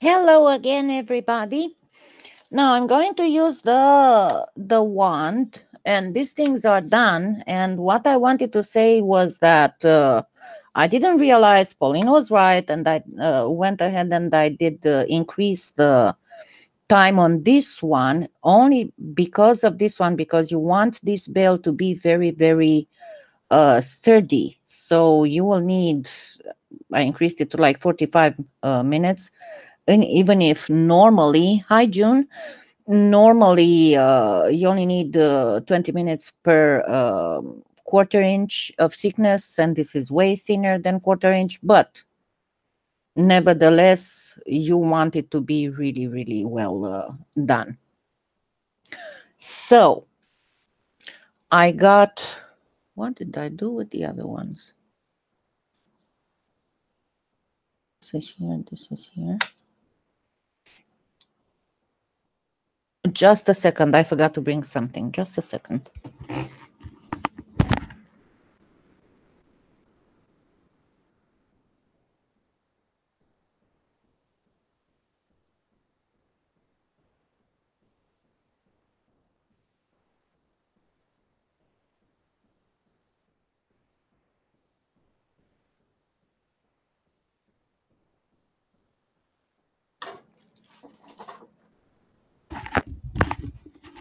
Hello again, everybody. Now I'm going to use the wand, and these things are done. And what I wanted to say was that I didn't realize Pauline was right, and I went ahead and I did increase the time on this one only because of this one, because you want this bale to be very, very sturdy. So you will need, I increased it to like 45 minutes. And even if normally, hi June, normally you only need 20 minutes per quarter inch of thickness, and this is way thinner than quarter inch, but nevertheless, you want it to be really, really well done. So I got, what did I do with the other ones? This is here, this is here. Just a second, I forgot to bring something. Just a second.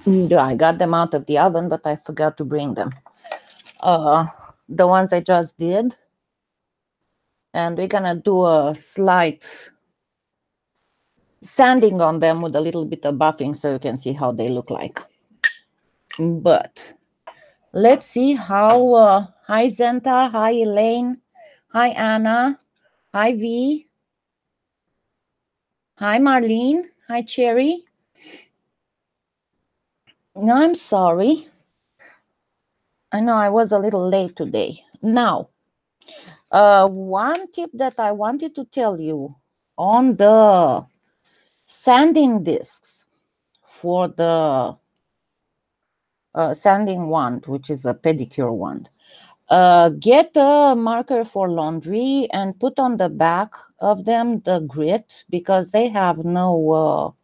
Yeah, I got them out of the oven, but I forgot to bring them. The ones I just did. And we're gonna do a slight sanding on them with a little bit of buffing so you can see how they look like. But let's see how, hi Zenta, hi Elaine, hi Anna, hi V, hi Marlene, hi Cherry. No, I'm sorry. I know I was a little late today. Now, one tip that I wanted to tell you on the sanding discs for the sanding wand, which is a pedicure wand. Get a marker for laundry and put on the back of them the grit, because they have no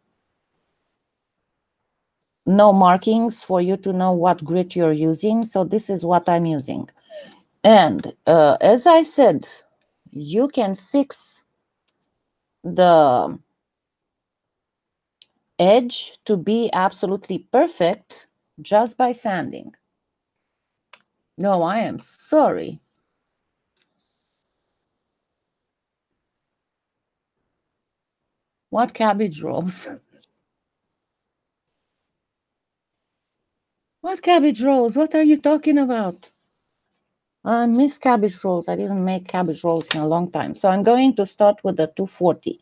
markings for you to know what grit you're using. So this is what I'm using. And as I said, you can fix the edge to be absolutely perfect just by sanding. No, I am sorry. What cabbage rolls? What cabbage rolls? What are you talking about? I miss cabbage rolls. I didn't make cabbage rolls in a long time. So I'm going to start with the 240.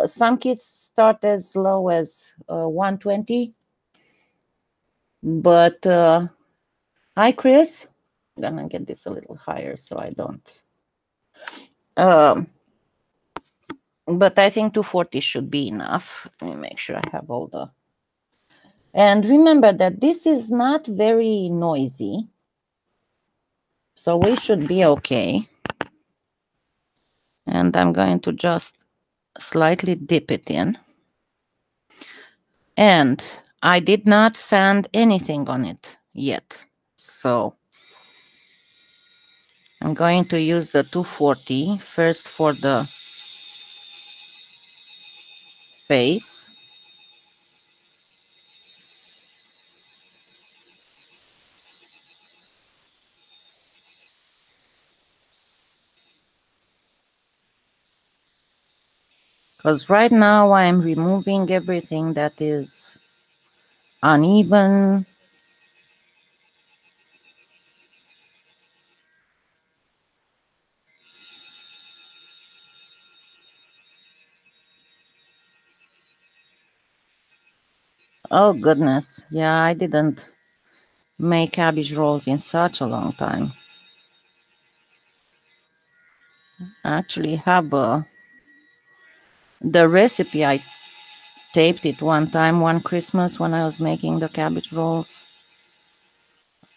Some kits start as low as 120. But hi, Chris. I'm gonna get this a little higher so I don't. But I think 240 should be enough. Let me make sure I have all the. And remember that this is not very noisy, so we should be okay. And I'm going to just slightly dip it in. And I did not sand anything on it yet. So I'm going to use the 240 first for the face. Because right now I'm removing everything that is uneven. Oh goodness, yeah, I didn't make cabbage rolls in such a long time. I actually have the recipe. I taped it one time, one Christmas, when I was making the cabbage rolls.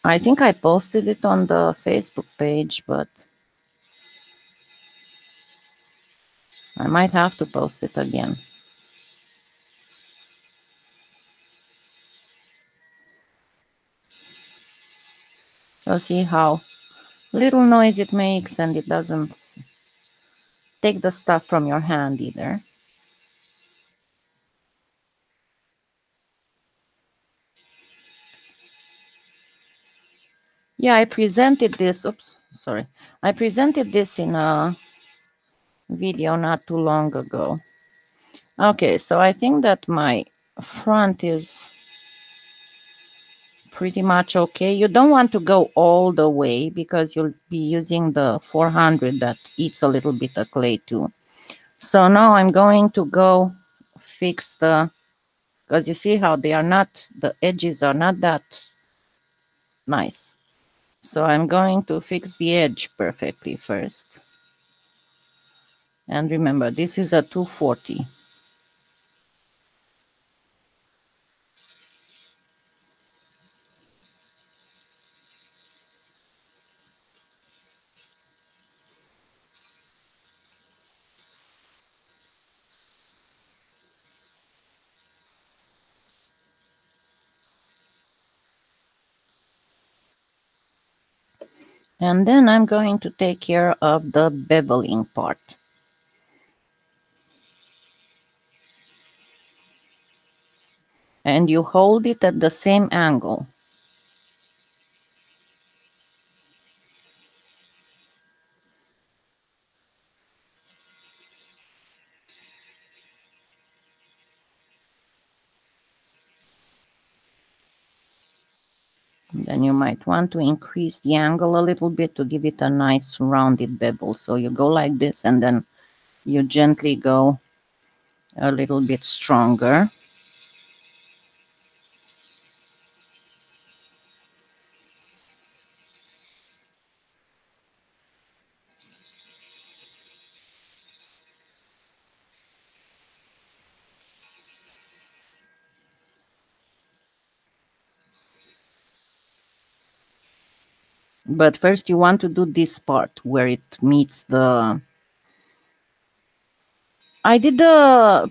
I think I posted it on the Facebook page, but I might have to post it again. So see how little noise it makes, and it doesn't take the stuff from your hand either. Yeah, I presented this. Oops, sorry. I presented this in a video not too long ago. Okay, so I think that my front is pretty much okay. You don't want to go all the way because you'll be using the 400 that eats a little bit of clay too. So now I'm going to go fix the, because you see how they are not, the edges are not that nice. So I'm going to fix the edge perfectly first. And remember, this is a 240. And then I'm going to take care of the beveling part. And you hold it at the same angle. Then you might want to increase the angle a little bit to give it a nice rounded bevel. So you go like this, and then you gently go a little bit stronger. But first you want to do this part where it meets the... I did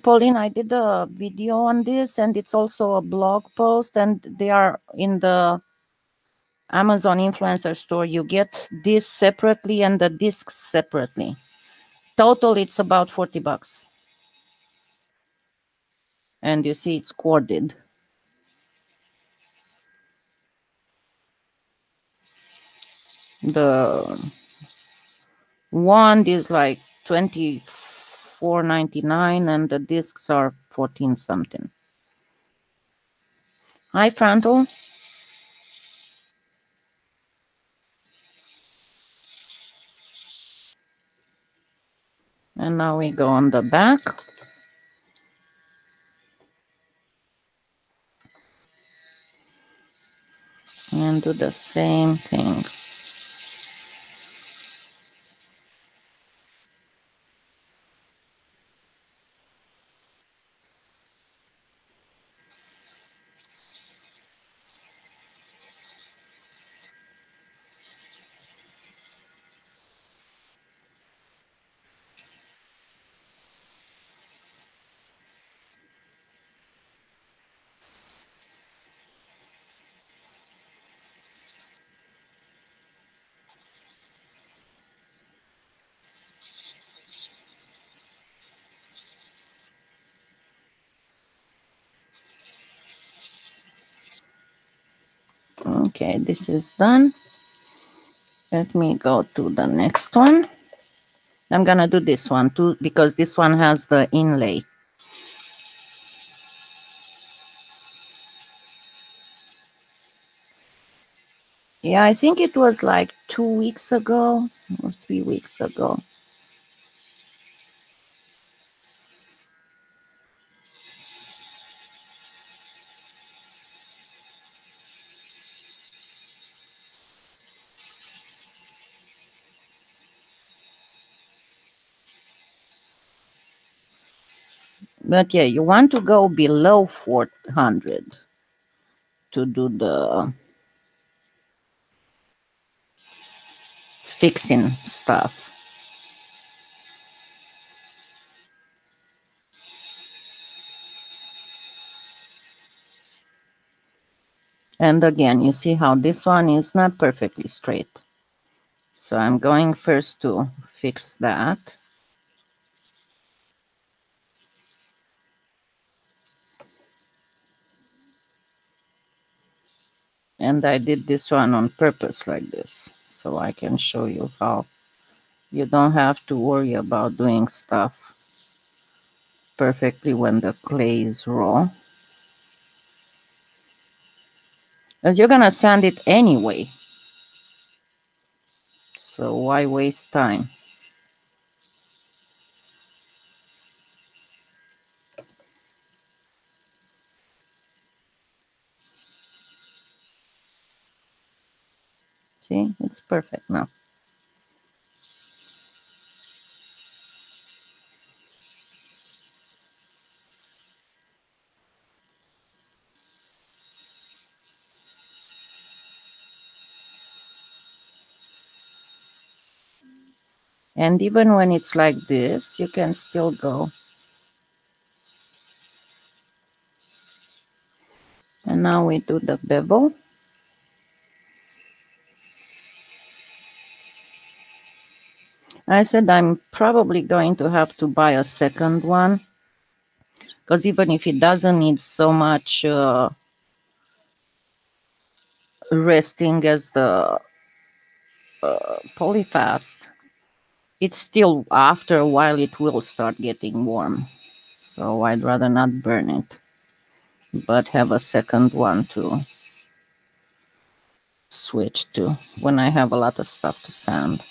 Pauline, I did a video on this, and it's also a blog post, and they are in the Amazon influencer store. You get this separately and the discs separately. Total, it's about 40 bucks. And you see it's corded. The wand is like $24.99, and the discs are 14 something. Hi, Frontal. And now we go on the back. And do the same thing. Okay, this is done. Let me go to the next one. I'm gonna do this one too because this one has the inlay. Yeah, I think it was like 2 weeks ago or 3 weeks ago. But yeah, you want to go below 400 to do the fixing stuff. And again, you see how this one is not perfectly straight. So I'm going first to fix that. And I did this one on purpose like this, so I can show you how you don't have to worry about doing stuff perfectly when the clay is raw. Because you're gonna sand it anyway. So why waste time? See, it's perfect now. And even when it's like this, you can still go. And now we do the bevel. I said I'm probably going to have to buy a second one, because even if it doesn't need so much resting as the polyfast, it's still, after a while, it will start getting warm. So I'd rather not burn it, but have a second one to switch to when I have a lot of stuff to sand.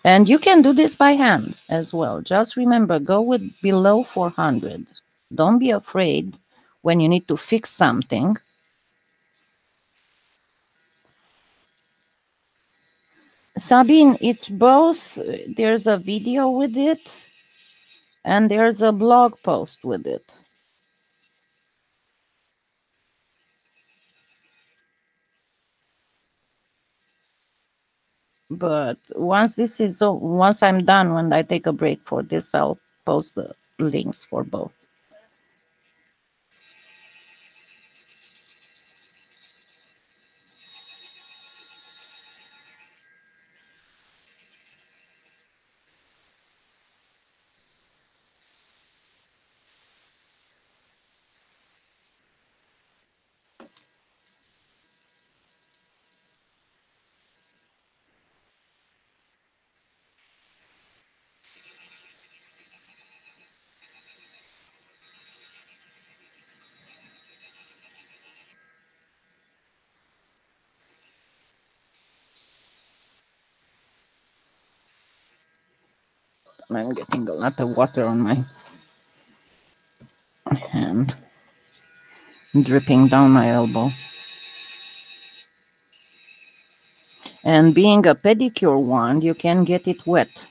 And you can do this by hand as well. Just remember, go with below 400. Don't be afraid when you need to fix something. Sabine, it's both. There's a video with it and there's a blog post with it. But once I'm done, when I take a break for this, I'll post the links for both. I'm getting a lot of water on my hand, dripping down my elbow. And being a pedicure wand, you can get it wet,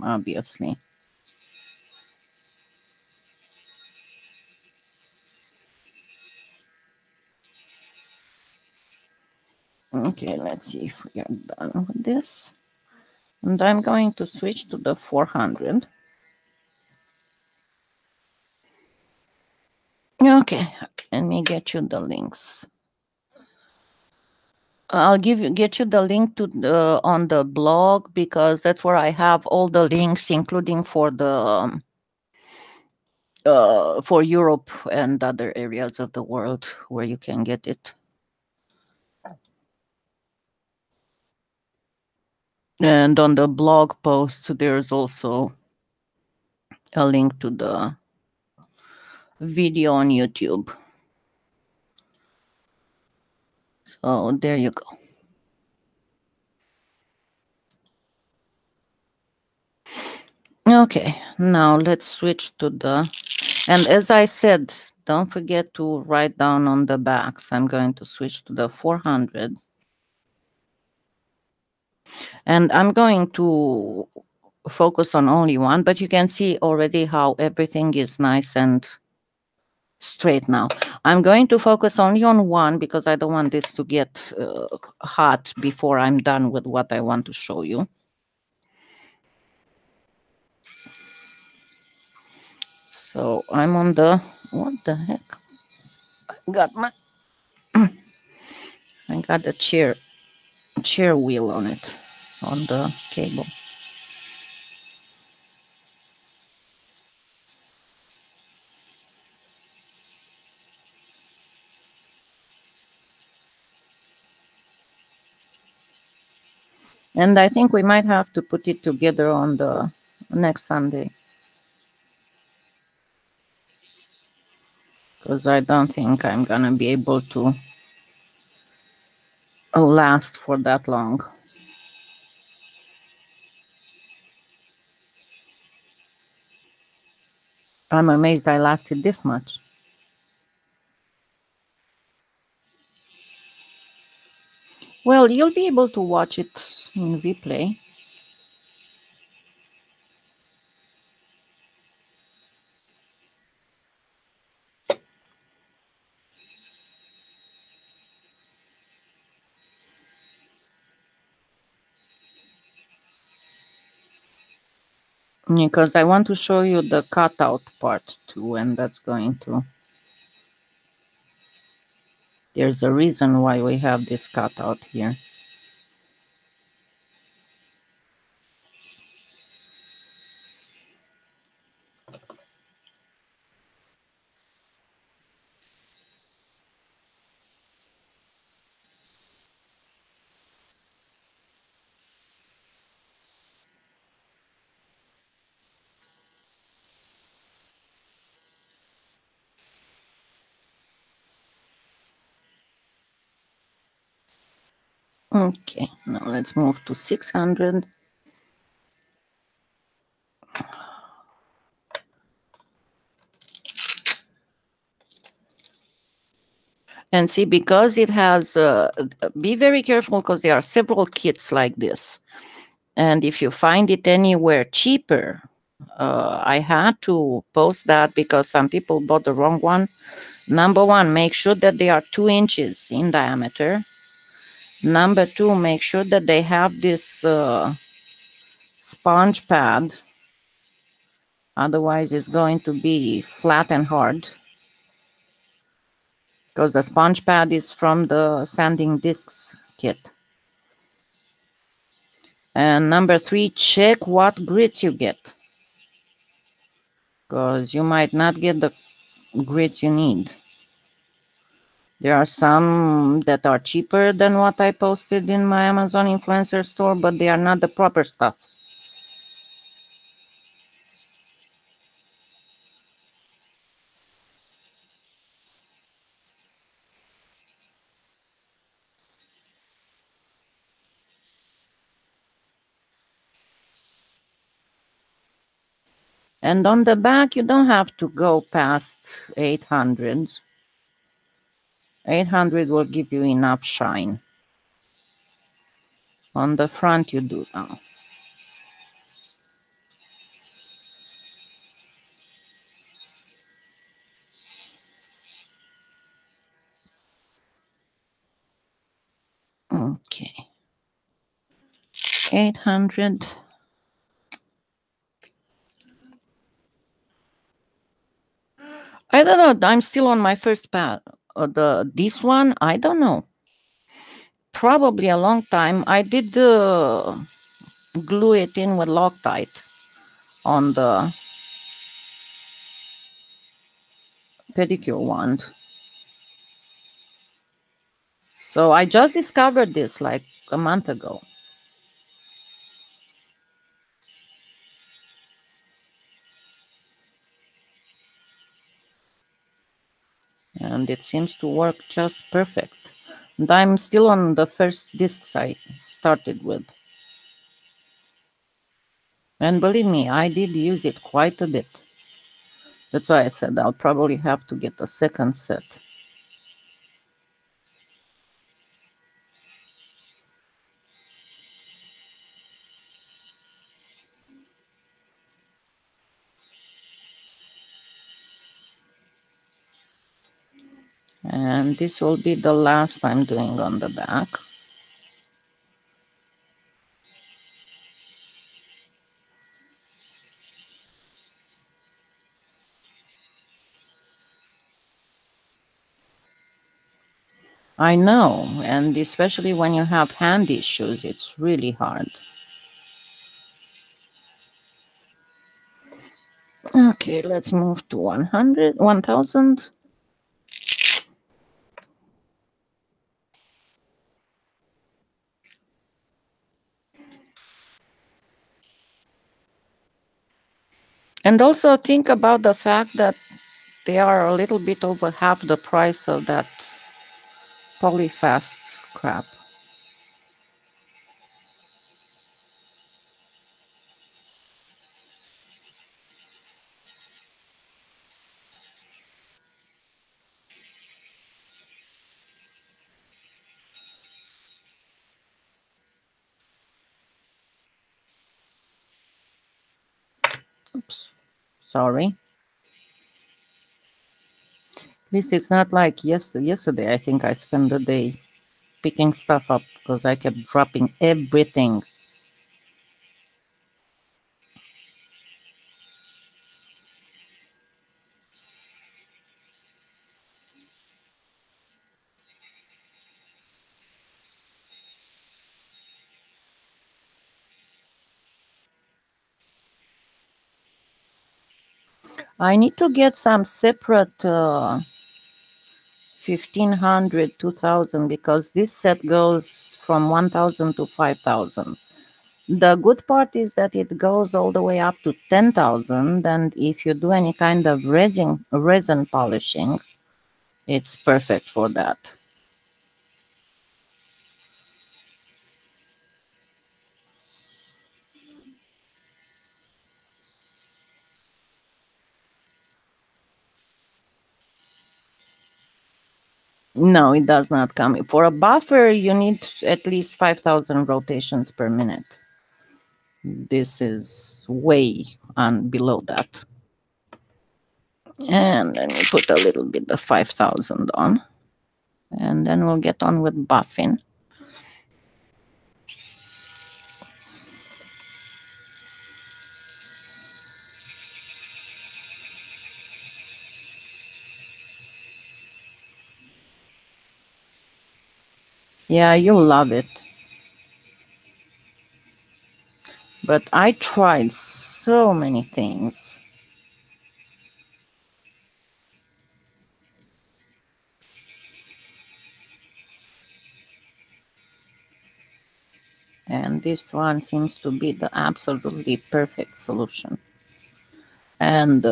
obviously. Okay, let's see if we are done with this. And I'm going to switch to the 400. Okay, let me get you the links. I'll get you the link to the on the blog, because that's where I have all the links, including for the for Europe and other areas of the world where you can get it. And on the blog post, there's also a link to the video on YouTube. So there you go. Okay, now let's switch to the, and as I said, don't forget to write down on the backs. I'm going to switch to the 400. And I'm going to focus on only one, but you can see already how everything is nice and straight now. I'm going to focus only on one because I don't want this to get hot before I'm done with what I want to show you. So I'm on the, what the heck? I got the chair wheel on it, on the cable. And I think we might have to put it together on the next Sunday, because I don't think I'm gonna be able to last for that long. I'm amazed I lasted this much. Well, you'll be able to watch it in replay. Because I want to show you the cutout part too, and that's going to... There's a reason why we have this cutout here. Okay, now let's move to 600. And see, because it has, be very careful because there are several kits like this. And if you find it anywhere cheaper, I had to post that because some people bought the wrong one. Number one, make sure that they are 2 inches in diameter. Number two, make sure that they have this sponge pad. Otherwise, it's going to be flat and hard, because the sponge pad is from the sanding discs kit. And number three, check what grits you get, because you might not get the grits you need. There are some that are cheaper than what I posted in my Amazon influencer store, but they are not the proper stuff. And on the back, you don't have to go past 800. 800 will give you enough shine. On the front, you do now. Okay. 800. I don't know. I'm still on my first pad. This one, I don't know. Probably a long time. I did glue it in with Loctite on the pedicure wand. So I just discovered this like a month ago. And it seems to work just perfect. And I'm still on the first discs I started with. And believe me, I did use it quite a bit. That's why I said I'll probably have to get a second set. And this will be the last I'm doing on the back. I know, and especially when you have hand issues, it's really hard. Okay, let's move to 100, 1000. And also think about the fact that they are a little bit over half the price of that polyfast crap. Oops, sorry. At least it's not like yesterday. I think I spent the day picking stuff up because I kept dropping everything. I need to get some separate 1500, 2000, because this set goes from 1000 to 5000. The good part is that it goes all the way up to 10,000, and if you do any kind of resin polishing, it's perfect for that. No, it does not come. For a buffer, you need at least 5,000 rotations per minute. This is way on below that. And then we put a little bit of 5,000 on. And then we'll get on with buffing. Yeah, you'll love it. But I tried so many things. And this one seems to be the absolutely perfect solution. And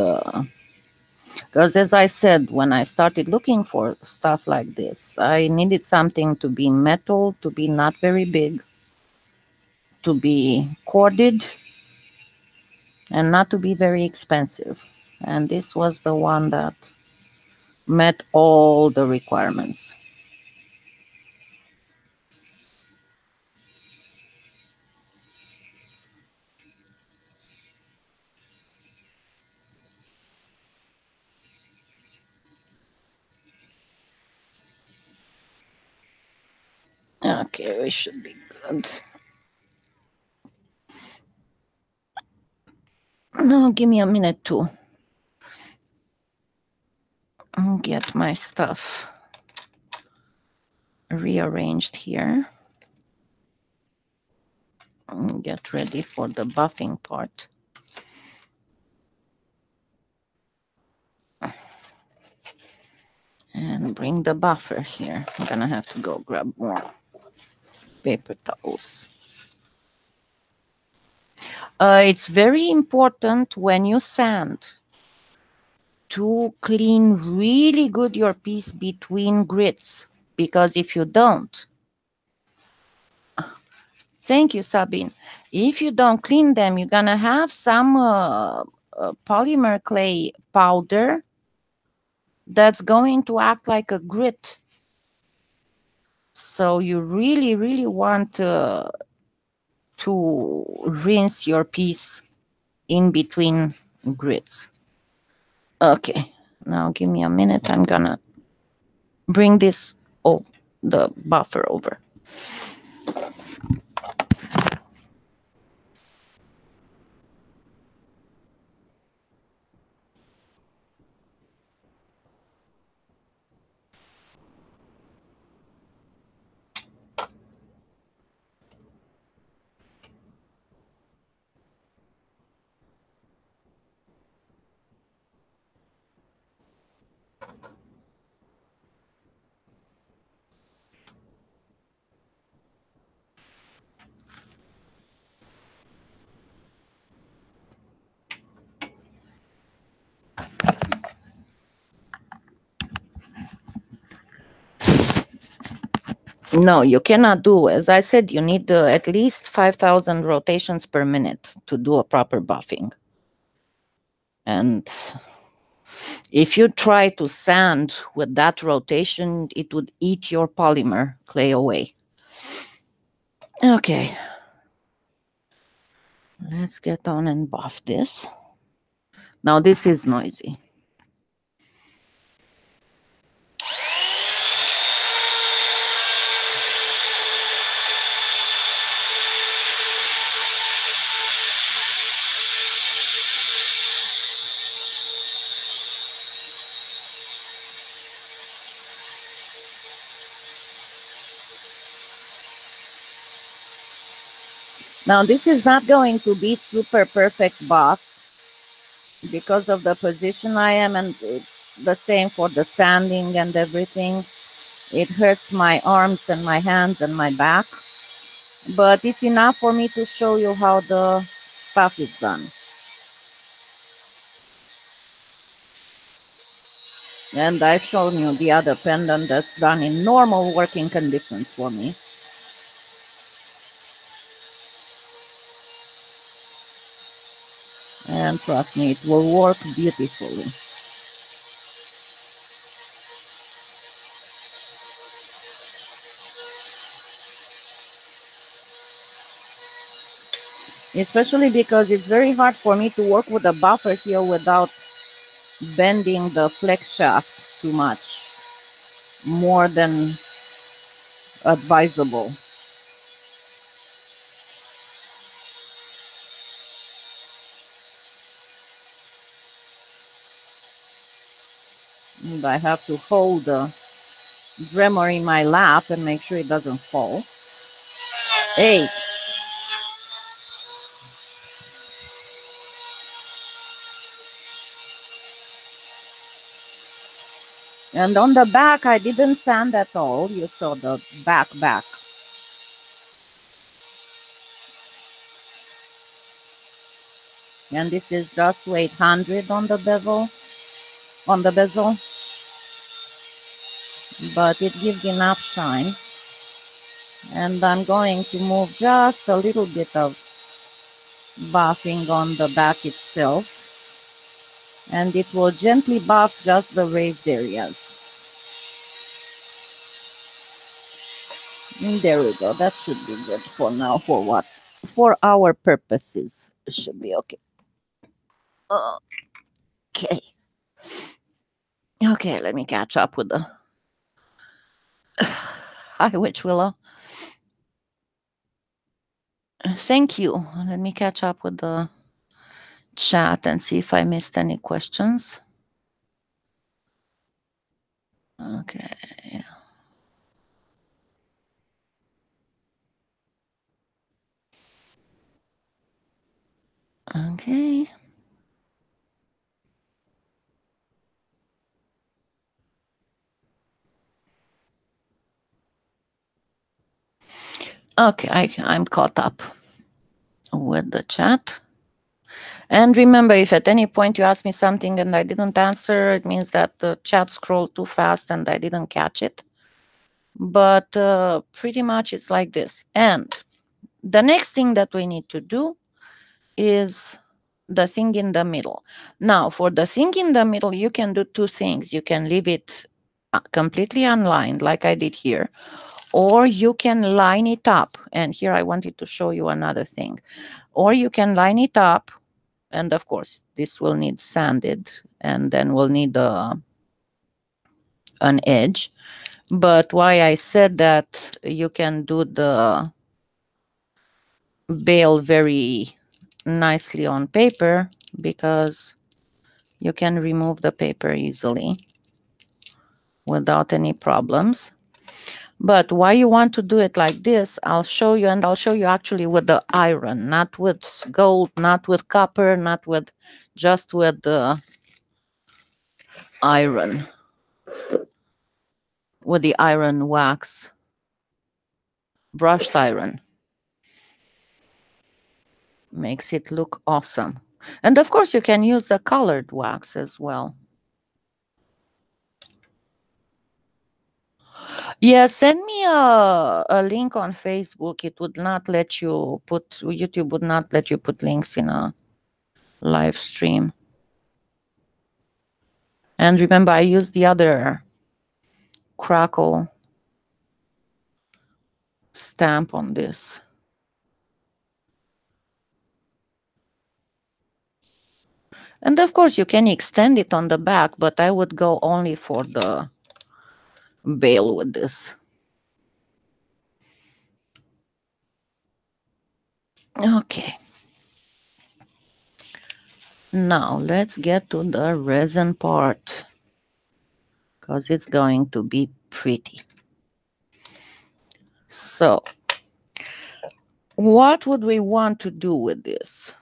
because, as I said, when I started looking for stuff like this, I needed something to be metal, to be not very big, to be corded, and not to be very expensive. And this was the one that met all the requirements. Okay, we should be good. Now, give me a minute to get my stuff rearranged here. Get ready for the buffing part. And bring the buffer here. I'm gonna have to go grab more paper towels. It's very important when you sand to clean really good your piece between grits, because if you don't, thank you, Sabine. If you don't clean them, you're gonna have some polymer clay powder that's going to act like a grit. So you really, really want to rinse your piece in between grits. Okay, now give me a minute. I'm gonna bring this the buffer over. No, you cannot do. As I said, you need at least 5,000 rotations per minute to do a proper buffing. And if you try to sand with that rotation, it would eat your polymer clay away. Okay. Let's get on and buff this. Now this is noisy. Now this is not going to be super perfect buff because of the position I am, and it's the same for the sanding and everything. It hurts my arms and my hands and my back, but it's enough for me to show you how the stuff is done. And I've shown you the other pendant that's done in normal working conditions for me. And trust me, it will work beautifully. Especially because it's very hard for me to work with a buffer here without bending the flex shaft too much, more than advisable. And I have to hold the Dremel in my lap and make sure it doesn't fall. Hey! And on the back, I didn't sand at all. You saw the back. And this is just 800 on the bezel, but it gives enough shine. And I'm going to move just a little bit of buffing on the back itself, and it will gently buff just the raised areas. And there we go. That should be good for now. For what? For our purposes, it should be okay. Okay. Okay, let me catch up with the Hi, Witch Willow. Thank you. Let me catch up with the chat and see if I missed any questions. Okay. Okay. Okay, I'm caught up with the chat. And remember, if at any point you ask me something and I didn't answer, it means that the chat scrolled too fast and I didn't catch it. But pretty much it's like this. And the next thing that we need to do is the thing in the middle. Now, for the thing in the middle, you can do two things. You can leave it completely unlined, like I did here, or you can line it up. And here I wanted to show you another thing. Or you can line it up, and of course, this will need sanded, and then we'll need an edge. But why I said that you can do the bail very nicely on paper, because you can remove the paper easily without any problems. But why you want to do it like this, I'll show you, and I'll show you actually with the iron, not with gold, not with copper, not with, just with the iron, with the iron wax, brushed iron. Makes it look awesome. And of course you can use the colored wax as well. Yeah, send me a link on Facebook. It would not let you put, YouTube would not let you put links in a live stream. And remember, I used the other crackle stamp on this. And of course, you can extend it on the back, but I would go only for the bail with this. Okay. Now, let's get to the resin part, because it's going to be pretty. So, what would we want to do with this?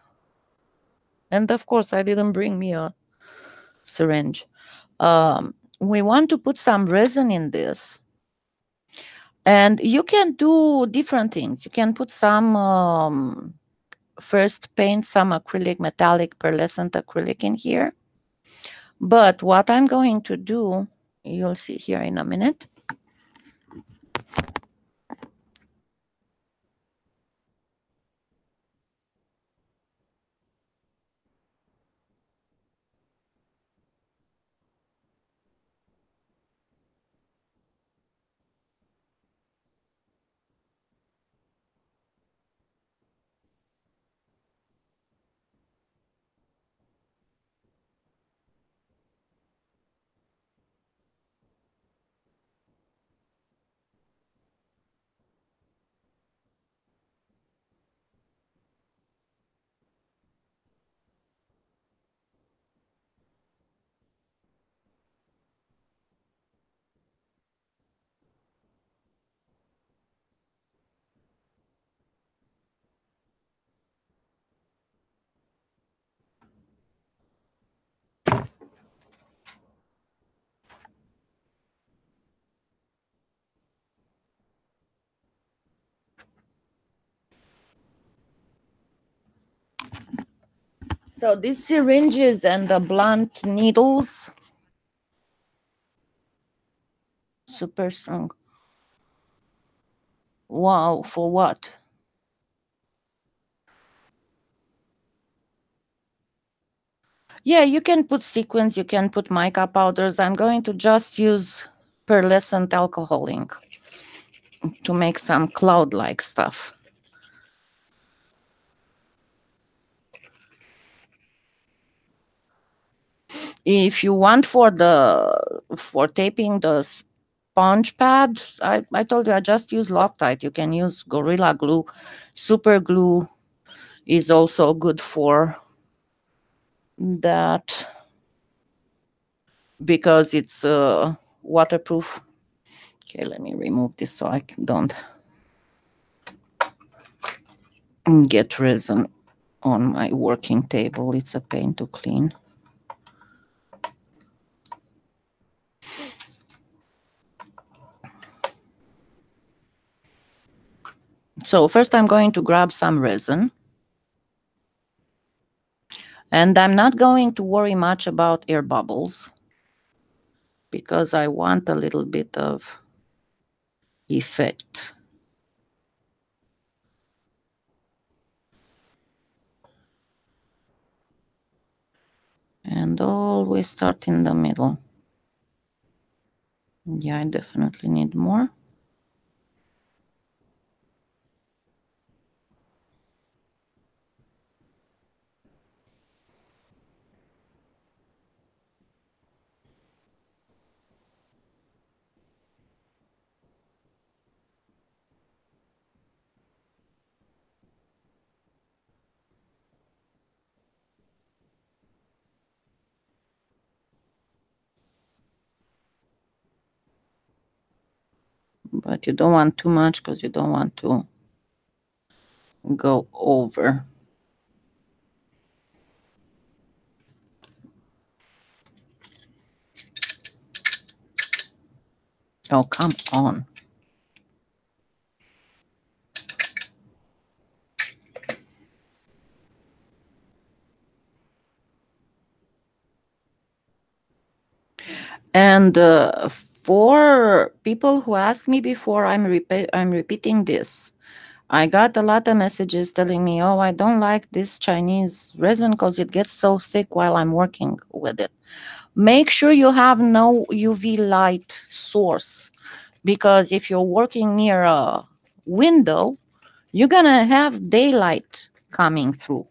And of course, I didn't bring me a syringe. We want to put some resin in this. And you can do different things. You can put some, first paint some acrylic, metallic, pearlescent acrylic in here. But what I'm going to do, you'll see here in a minute. So these syringes and the blunt needles, super strong. Wow, for what? Yeah, you can put sequins, you can put mica powders. I'm going to just use pearlescent alcohol ink to make some cloud-like stuff. If you want for taping the sponge pad, I told you I just use Loctite. You can use Gorilla Glue. Super glue is also good for that because it's waterproof. Okay, let me remove this so I don't get resin on my working table. It's a pain to clean. So first I'm going to grab some resin. And I'm not going to worry much about air bubbles because I want a little bit of effect. And always start in the middle. Yeah, I definitely need more. But you don't want too much because you don't want to go over. Oh, come on. And for people who asked me before, I'm repeating this. I got a lot of messages telling me, oh, I don't like this Chinese resin because it gets so thick while I'm working with it. Make sure you have no UV light source, because if you're working near a window, you're going to have daylight coming through.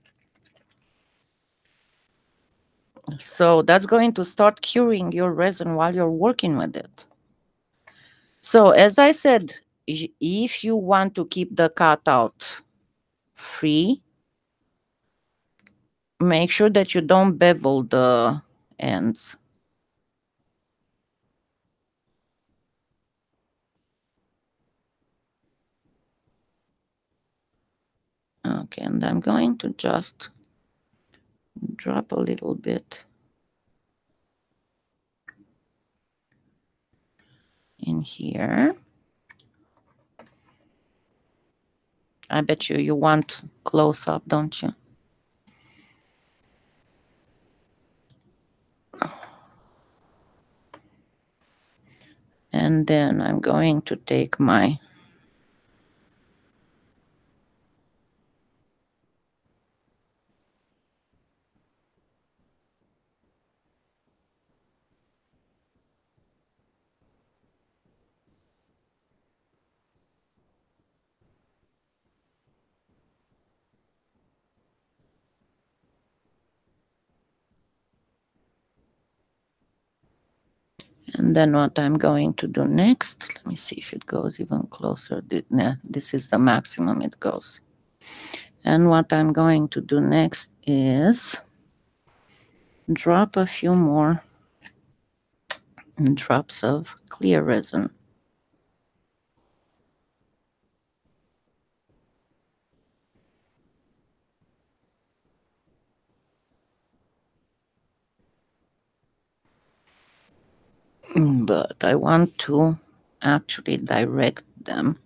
So that's going to start curing your resin while you're working with it. So as I said, if you want to keep the cutout free, make sure that you don't bevel the ends. Okay, and I'm going to just drop a little bit in here. I bet you want close up, don't you? And then I'm going to take my and then what I'm going to do next, let me see if it goes even closer. This is the maximum it goes. And what I'm going to do next is drop a few more drops of clear resin. But I want to actually direct them.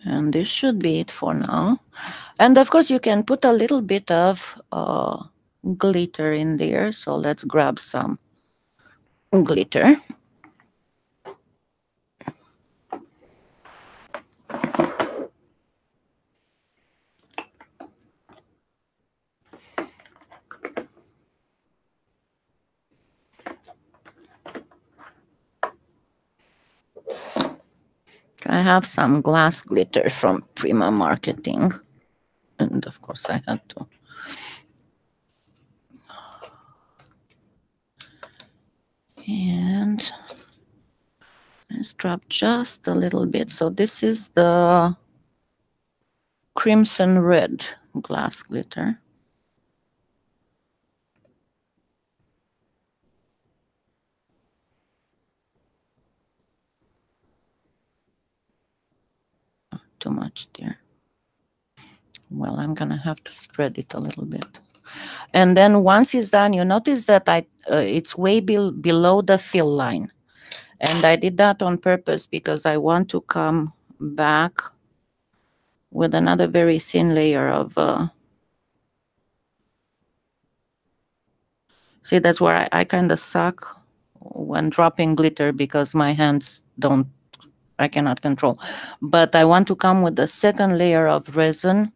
And this should be it for now. And of course, you can put a little bit of glitter in there. So let's grab some glitter. I have some glass glitter from Premo marketing. And of course, I had to. And let's drop just a little bit. So this is the crimson red glass glitter. Too much there. Well, I'm gonna have to spread it a little bit. And then once it's done, you notice that it's way below the fill line. And I did that on purpose because I want to come back with another very thin layer of see, that's where I kind of suck when dropping glitter because my hands don't, I cannot control. But I want to come with the second layer of resin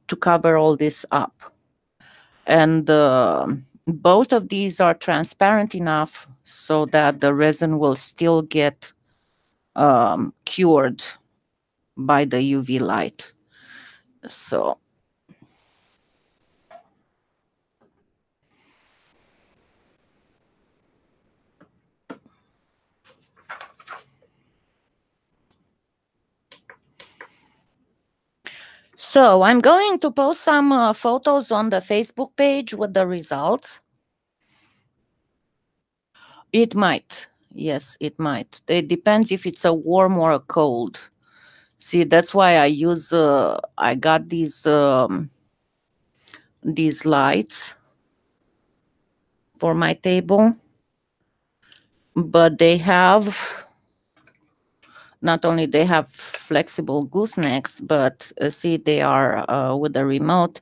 to cover all this up. And both of these are transparent enough so that the resin will still get cured by the UV light. So So I'm going to post some photos on the Facebook page with the results. It might. Yes, it might. It depends if it's a warm or a cold. See, that's why I got these lights for my table, but they have, not only they have flexible goosenecks, but see, they are with a remote,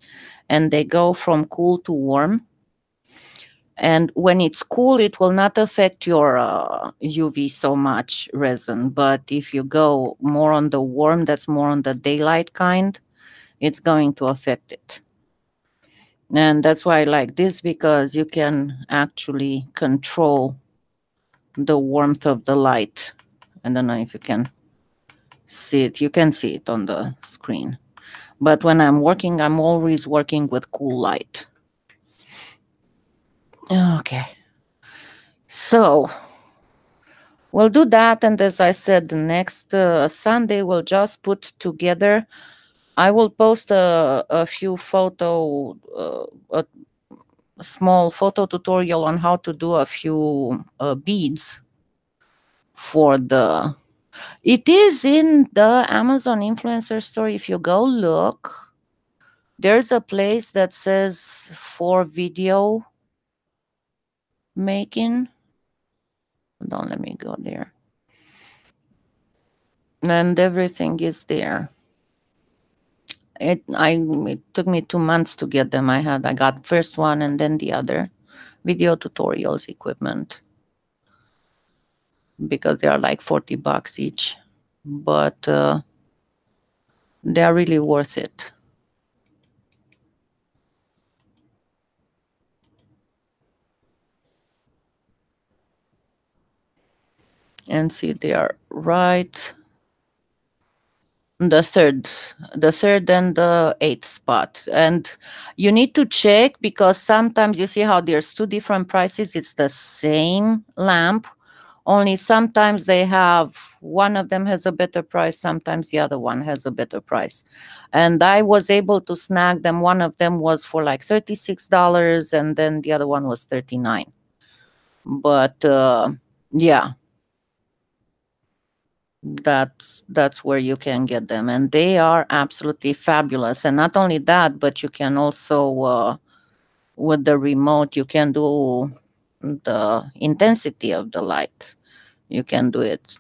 and they go from cool to warm. And when it's cool, it will not affect your UV so much, resin. But if you go more on the warm, that's more on the daylight kind, it's going to affect it. And that's why I like this, because you can actually control the warmth of the light. I don't know if you can see it. You can see it on the screen. But when I'm working, I'm always working with cool light. Okay. So we'll do that. And as I said, the next Sunday, we'll just put together. I will post a few a small photo tutorial on how to do a few beads for the. It is in the Amazon influencer store. If you go look, there's a place that says for video making. Don't let me go there. And everything is there. It took me 2 months to get them. I got first one and then the other video tutorials equipment, because they are like $40 each, but they are really worth it. And see, they are right the third and the eighth spot. And you need to check, because sometimes you see how there's two different prices. It's the same lamp, only sometimes they have, one of them has a better price, sometimes the other one has a better price. And I was able to snag them. One of them was for like $36, and then the other one was $39. But yeah, that's where you can get them, and they are absolutely fabulous. And not only that, but you can also with the remote, you can do the intensity of the light. You can do it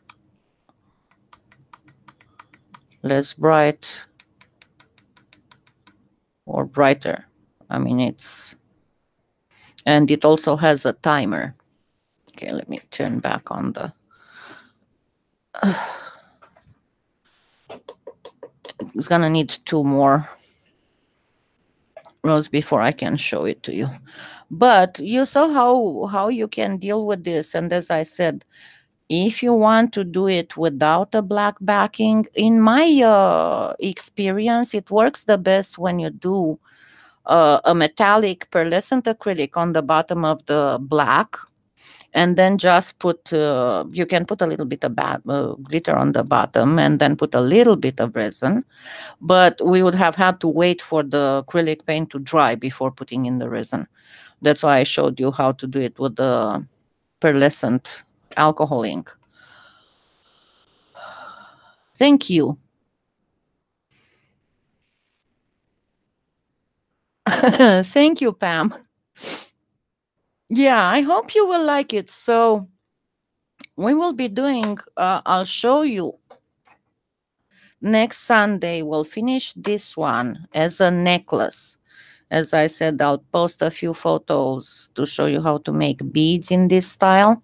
less bright or brighter. I mean, and it also has a timer. Okay, let me turn back on the it's gonna need 2 more rows before I can show it to you. But you saw how you can deal with this. And as I said, if you want to do it without a black backing, in my experience, it works the best when you do a metallic pearlescent acrylic on the bottom of the black, and then just put, you can put a little bit of glitter on the bottom, and then put a little bit of resin. But we would have had to wait for the acrylic paint to dry before putting in the resin. That's why I showed you how to do it with the pearlescent alcohol ink. Thank you. Thank you, Pam. Yeah, I hope you will like it. So we will be doing, I'll show you next Sunday. We'll finish this one as a necklace. As I said, I'll post a few photos to show you how to make beads in this style.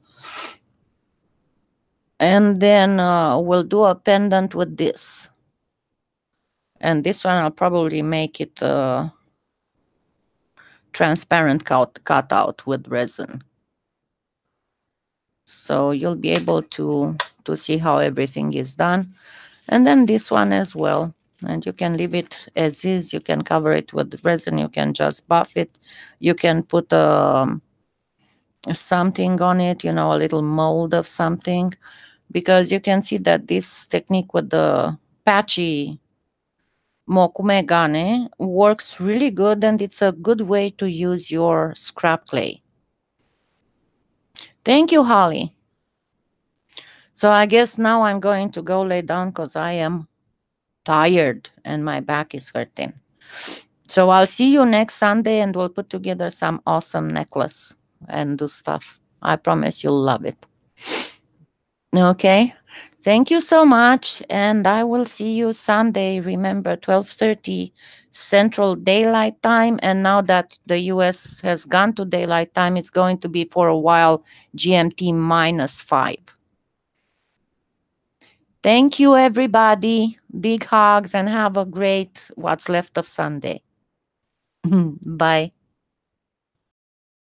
And then we'll do a pendant with this. And this one, I'll probably make it transparent cutout with resin. So you'll be able to see how everything is done. And then this one as well. And you can leave it as is. You can cover it with resin. You can just buff it. You can put something on it, you know, a little mold of something. Because you can see that this technique with the patchy mokume gane works really good, and it's a good way to use your scrap clay. Thank you, Holly. So I guess now I'm going to go lay down because I am tired and my back is hurting. So I'll see you next Sunday and we'll put together some awesome necklace and do stuff. I promise you'll love it. Okay. Thank you so much, and I will see you Sunday. Remember, 12:30 Central Daylight Time. And now that the US has gone to daylight time, it's going to be for a while GMT -5. Thank you, everybody. Big hugs and have a great what's left of Sunday. Bye.